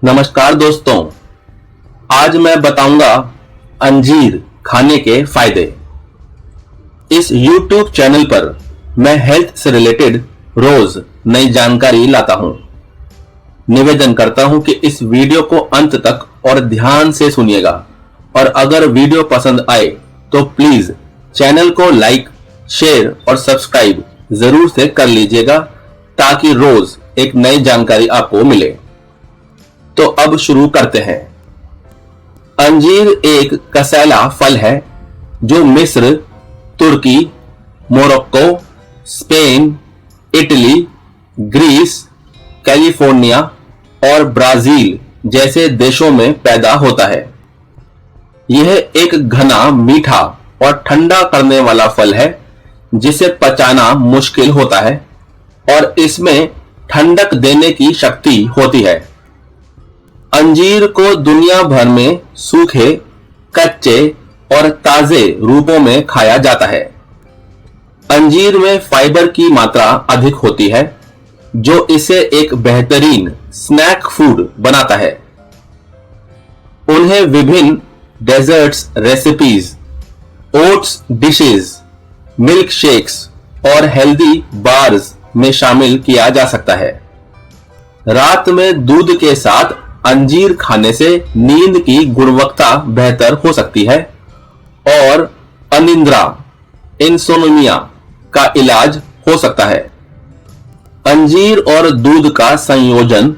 नमस्कार दोस्तों, आज मैं बताऊंगा अंजीर खाने के फायदे। इस YouTube चैनल पर मैं हेल्थ से रिलेटेड रोज नई जानकारी लाता हूं। निवेदन करता हूं कि इस वीडियो को अंत तक और ध्यान से सुनिएगा और अगर वीडियो पसंद आए तो प्लीज चैनल को लाइक, शेयर और सब्सक्राइब जरूर से कर लीजिएगा ताकि रोज एक नई जानकारी आपको मिले। तो अब शुरू करते हैं। अंजीर एक कसैला फल है जो मिस्र, तुर्की, Morocco, Spain, Italy, Greece, California और ब्राजील जैसे देशों में पैदा होता है। यह एक घना, मीठा और ठंडा करने वाला फल है जिसे पचाना मुश्किल होता है और इसमें ठंडक देने की शक्ति होती है। अंजीर को दुनिया भर में सूखे, कच्चे और ताजे रूपों में खाया जाता है। अंजीर में फाइबर की मात्रा अधिक होती है जो इसे एक बेहतरीन स्नैक फूड बनाता है। उन्हें विभिन्न desserts recipes, oats dishes, milk shakes और हेल्दी बार्स में शामिल किया जा सकता है। रात में दूध के साथ अंजीर खाने से नींद की गुणवत्ता बेहतर हो सकती है और अनिद्रा, इंसोम्निया का इलाज हो सकता है। अंजीर और दूध का संयोजन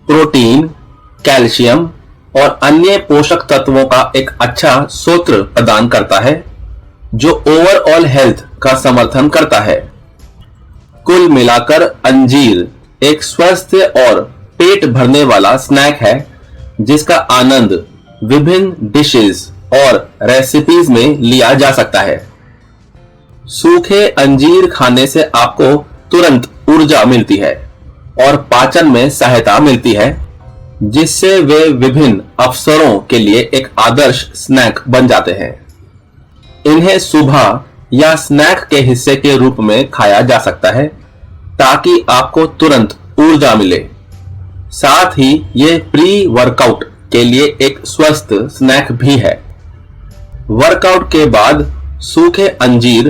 प्रोटीन, कैल्शियम और अन्य पोषक तत्वों का एक अच्छा स्रोत प्रदान करता है जो ओवरऑल हेल्थ का समर्थन करता है। कुल मिलाकर अंजीर एक स्वस्थ और पेट भरने वाला स्नैक है जिसका आनंद विभिन्न डिशेस और रेसिपीज में लिया जा सकता है। सूखे अंजीर खाने से आपको तुरंत ऊर्जा मिलती है और पाचन में सहायता मिलती है जिससे वे विभिन्न अवसरों के लिए एक आदर्श स्नैक बन जाते हैं। इन्हें सुबह या स्नैक के हिस्से के रूप में खाया जा सकता है ताकि आपको तुरंत ऊर्जा मिले। साथ ही ये प्री वर्कआउट के लिए एक स्वस्थ स्नैक भी है। वर्कआउट के बाद सूखे अंजीर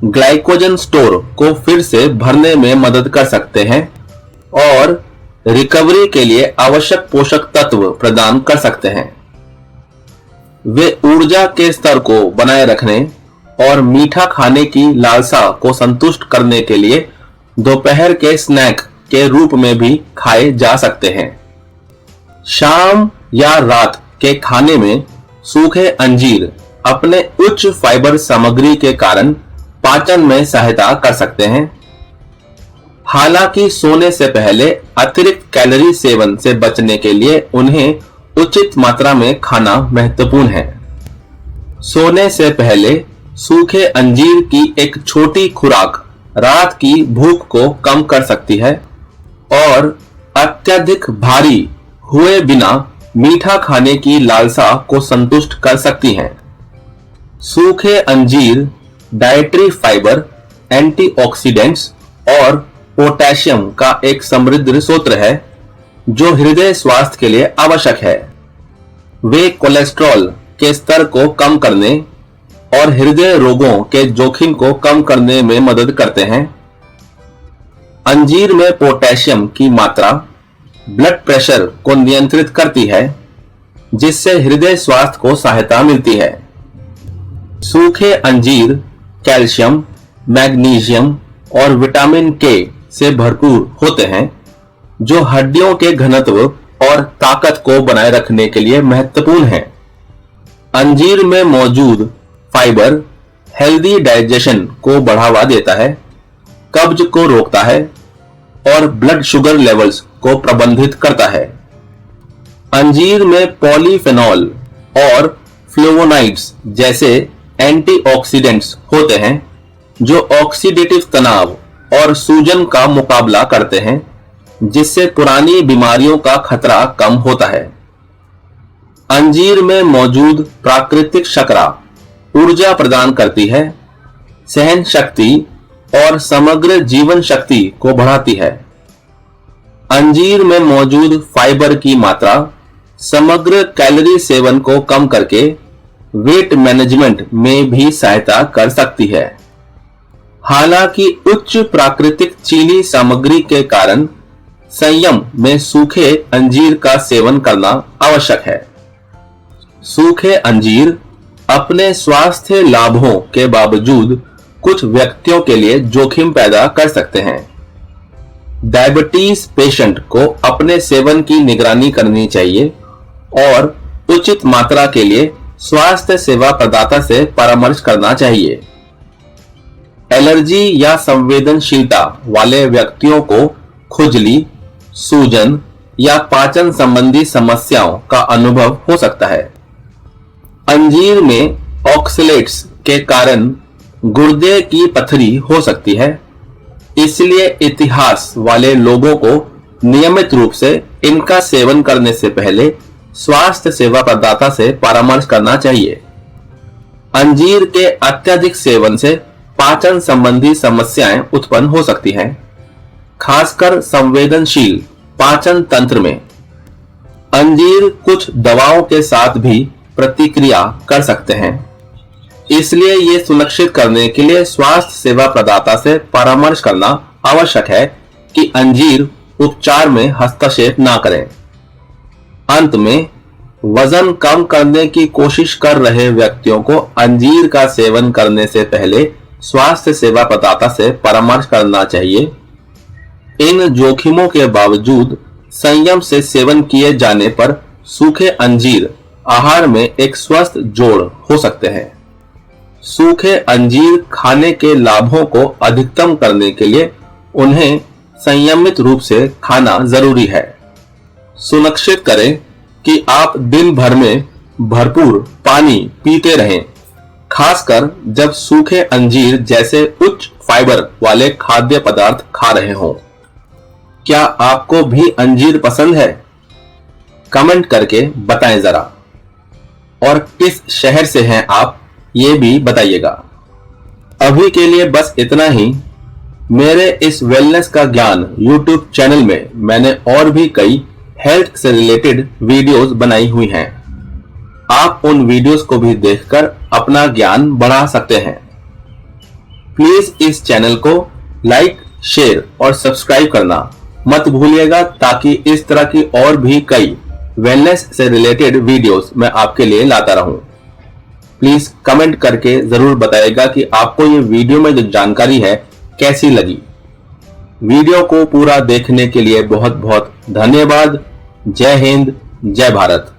ग्लाइकोजन स्टोर को फिर से भरने में मदद कर सकते हैं और रिकवरी के लिए आवश्यक पोषक तत्व प्रदान कर सकते हैं। वे ऊर्जा के स्तर को बनाए रखने और मीठा खाने की लालसा को संतुष्ट करने के लिए दोपहर के स्नैक के रूप में भी खाए जा सकते हैं। शाम या रात के खाने में सूखे अंजीर अपने उच्च फाइबर सामग्री के कारण पाचन में सहायता कर सकते हैं। हालांकि सोने से पहले अतिरिक्त कैलोरी सेवन से बचने के लिए उन्हें उचित मात्रा में खाना महत्वपूर्ण है। सोने से पहले सूखे अंजीर की एक छोटी खुराक रात की भूख को कम कर सकती है और अत्यधिक भारी हुए बिना मीठा खाने की लालसा को संतुष्ट कर सकती हैं। सूखे अंजीर डाइटरी फाइबर, एंटीऑक्सीडेंट्स और पोटेशियम का एक समृद्ध स्रोत है जो हृदय स्वास्थ्य के लिए आवश्यक है। वे कोलेस्ट्रॉल के स्तर को कम करने और हृदय रोगों के जोखिम को कम करने में मदद करते हैं। अंजीर में पोटेशियम की मात्रा ब्लड प्रेशर को नियंत्रित करती है जिससे हृदय स्वास्थ्य को सहायता मिलती है। सूखे अंजीर कैल्शियम, मैग्नीशियम और विटामिन के से भरपूर होते हैं जो हड्डियों के घनत्व और ताकत को बनाए रखने के लिए महत्वपूर्ण है। अंजीर में मौजूद फाइबर हेल्दी डाइजेशन को बढ़ावा देता है, कब्ज को रोकता है और ब्लड शुगर लेवल्स को प्रबंधित करता है। अंजीर में पॉलीफेनॉल और फ्लेवोनाइड्स जैसे एंटीऑक्सीडेंट्स होते हैं जो ऑक्सीडेटिव तनाव और सूजन का मुकाबला करते हैं जिससे पुरानी बीमारियों का खतरा कम होता है। अंजीर में मौजूद प्राकृतिक शर्करा ऊर्जा प्रदान करती है, सहन शक्ति और समग्र जीवन शक्ति को बढ़ाती है। अंजीर में मौजूद फाइबर की मात्रा समग्र कैलोरी सेवन को कम करके वेट मैनेजमेंट में भी सहायता कर सकती है। हालांकि उच्च प्राकृतिक चीनी सामग्री के कारण संयम में सूखे अंजीर का सेवन करना आवश्यक है। सूखे अंजीर अपने स्वास्थ्य लाभों के बावजूद कुछ व्यक्तियों के लिए जोखिम पैदा कर सकते हैं। डायबिटीज पेशेंट को अपने सेवन की निगरानी करनी चाहिए और उचित मात्रा के लिए स्वास्थ्य सेवा प्रदाता से परामर्श करना चाहिए। एलर्जी या संवेदनशीलता वाले व्यक्तियों को खुजली, सूजन या पाचन संबंधी समस्याओं का अनुभव हो सकता है। अंजीर में ऑक्सलेट्स के कारण गुर्दे की पथरी हो सकती है, इसलिए इतिहास वाले लोगों को नियमित रूप से इनका सेवन करने से पहले स्वास्थ्य सेवा प्रदाता से परामर्श करना चाहिए। अंजीर के अत्यधिक सेवन से पाचन संबंधी समस्याएं उत्पन्न हो सकती हैं, खासकर संवेदनशील पाचन तंत्र में। अंजीर कुछ दवाओं के साथ भी प्रतिक्रिया कर सकते हैं, इसलिए ये सुनिश्चित करने के लिए स्वास्थ्य सेवा प्रदाता से परामर्श करना आवश्यक है कि अंजीर उपचार में हस्तक्षेप ना करें। अंत में, वजन कम करने की कोशिश कर रहे व्यक्तियों को अंजीर का सेवन करने से पहले स्वास्थ्य सेवा प्रदाता से परामर्श करना चाहिए। इन जोखिमों के बावजूद संयम से सेवन किए जाने पर सूखे अंजीर आहार में एक स्वस्थ जोड़ हो सकते हैं। सूखे अंजीर खाने के लाभों को अधिकतम करने के लिए उन्हें संयमित रूप से खाना जरूरी है। सुनिश्चित करें कि आप दिन भर में भरपूर पानी पीते रहें, खासकर जब सूखे अंजीर जैसे उच्च फाइबर वाले खाद्य पदार्थ खा रहे हों। क्या आपको भी अंजीर पसंद है? कमेंट करके बताएं जरा। और किस शहर से हैं आप, ये भी बताइएगा। अभी के लिए बस इतना ही। मेरे इस वेलनेस का ज्ञान YouTube चैनल में मैंने और भी कई हेल्थ से रिलेटेड वीडियोस बनाई हुई हैं। आप उन वीडियोस को भी देखकर अपना ज्ञान बढ़ा सकते हैं। प्लीज इस चैनल को लाइक, शेयर और सब्सक्राइब करना मत भूलिएगा, ताकि इस तरह की और भी कई वेलनेस से रिलेटेड वीडियोस मैं आपके लिए लाता रहूं। प्लीज कमेंट करके जरूर बताइएगा कि आपको ये वीडियो में जो जानकारी है कैसी लगी। वीडियो को पूरा देखने के लिए बहुत बहुत धन्यवाद। जय हिंद, जय भारत।